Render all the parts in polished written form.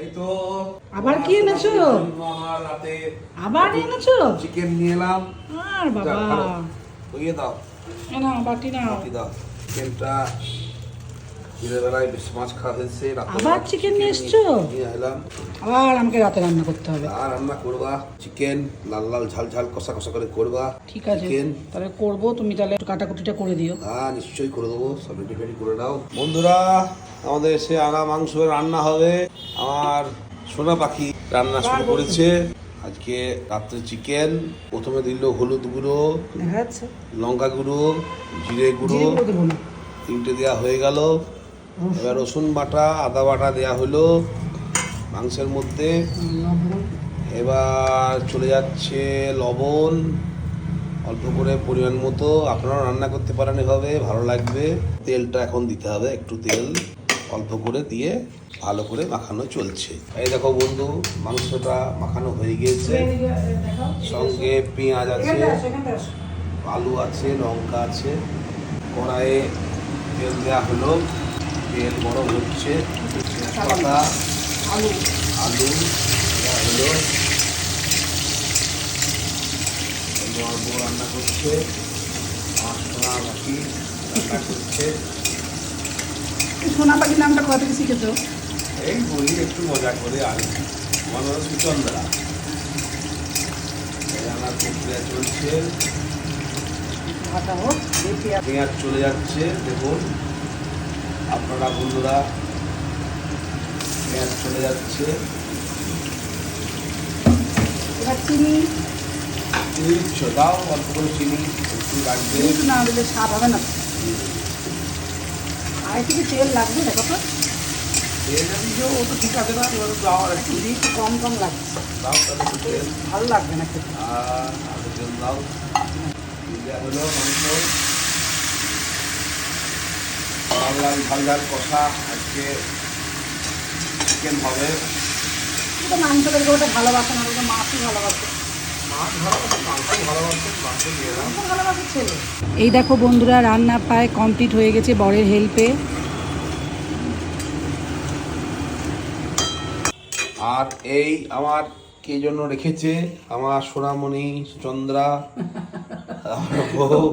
এই তো আবার কি এনেছো? আমার রাতে আবার এনেছো? চিকেন নিয়ে এলাম। আর বাবা ওইয়ে দাও, না বাটি না। বাটি দাও। চিকেনটা দিনের বেলায় বেশ মাছ খাওয়া হয়েছে, আবার চিকেন নিয়ে এসছো? নিয়ে এলাম। আবার আমাকে রাতে রান্না করতে হবে। আর রান্না করবা চিকেন, লাল লাল ঝাল ঝাল কষা কষা করে করবা। ঠিক আছে চিকেন তাহলে করবো, তুমি তাহলে একটু কাটাকুটিটা করে দিও। হ্যাঁ নিশ্চয়ই করে দেবো, সব রেডি ফেডি করে দাও। বন্ধুরা আমাদের সে আনা মাংস রান্না হবে। আমার সোনা পাখি রান্না শুরু করেছে আজকে রাত্রে। চিকেন প্রথমে দিল হলুদ গুঁড়ো, দেখা যাচ্ছে লঙ্কা গুঁড়ো, জিরে গুঁড়ো, দেবো না। তিনটে দেওয়া হয়ে গেল। এবার রসুন বাটা, আদা বাটা দেওয়া হলো মাংসের মধ্যে। এবার চলে যাচ্ছে লবণ অল্প করে পরিমাণ মতো। আপনারা রান্না করতে পারেন এভাবে, ভালো লাগবে। তেলটা এখন দিতে হবে, একটু তেল অল্প করে দিয়ে ভালো করে মাখানো চলছে। এই দেখো বন্ধু, মাংসটা মাখানো হয়ে গিয়েছে। সঙ্গে পেঁয়াজ আছে, আলু আছে, লঙ্কা আছে। কড়াইয়ে তেল দেওয়া হলো, তেল গরম হচ্ছে। তেজপাতা, আলু দেওয়া হলো। অল্প রান্না করছে, আমার সোনা পাখি রান্না করছে। সোনা পাখির নামটা কোথা থেকে শিখেছো? এই বলি একটু মজা করে। আর আমার নাম সুচন্দ্রা। রান্নার প্রক্রিয়া চলছে। পেঁয়াজ চলে যাচ্ছে, দেখুন আপনারা বন্ধুরা, পেঁয়াজ চলে যাচ্ছে। এবার চিনি চিনি দাও, অল্প করে চিনি একটু লাগবে। না দিলে স্বাদ হবে না। আর একটু তেল লাগবে, দেখো তো ও তো ঠিক আছে না, এবার দাও আর একটু। একটু কম কম লাগছে, দাও তাহলে একটু তেল। ভালো লাগবে না খেতে। আর তেল দাও। দেওয়া হলো মাংস, লাল লাল ঝাল ঝাল কষা। আজকে চিকেন হবে। তো মাংস দেখে ওটা ভালোবাসে না, ওটা মাছই ভালোবাসে। মাছ ভালোবাসে, মাংস ভালোবাসে, মাংস দিয়ে এলাম। ভালোবাসে ছেলে। এই দেখো বন্ধুরা, রান্না প্রায় কমপ্লিট হয়ে গেছে বরের হেল্পে। আর এই আমার কে জন্য রেখেছে আমার সোনামণি সুচন্দ্রা, আমার বউ।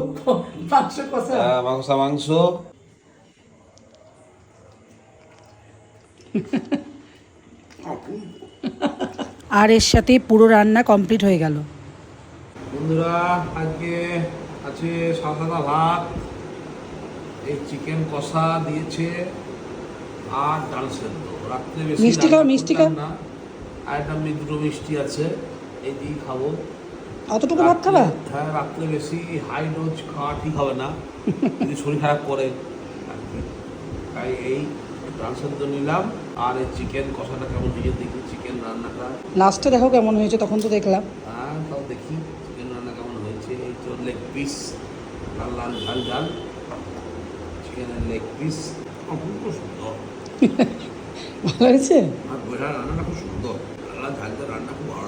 মাংস আর এর সাথে পুরো রান্না কমপ্লিট হয়ে গেল। বন্ধুরা আজকে আছে সাদা ভাত, এই চিকেন কষা দিয়েছে আর ডাল সেদ্ধ। রাত্রে বেশি মিষ্টি খাও, মিষ্টি খাও না, আর একটা দুটো মিষ্টি আছে, এই দিয়ে খাবো। অতটুকু ভাত খাবা? হ্যাঁ, রাত্রে বেশি হাই ডোজ খাওয়া ঠিক হবে না, যদি শরীর খারাপ করে আর কি। তাই এই ডাল সেদ্ধ নিলাম। আর এই চিকেন কষাটা কেমন হয়েছে দেখি, চিকেন রান্নাটা লাস্টে দেখো কেমন হয়েছে, তখন তো দেখলাম। হ্যাঁ তাও দেখি চিকেন রান্না কেমন হয়েছে। এই তো লেগ পিস, লাল লাল ঝাল ঝাল চিকেনের লেগ পিস। খুব সুন্দর, ভালো হয়েছে। আর বোঝা রান্নাটা খুব সুন্দর, লাল লাল ঝাল ঝাল রান্না খুব ভালো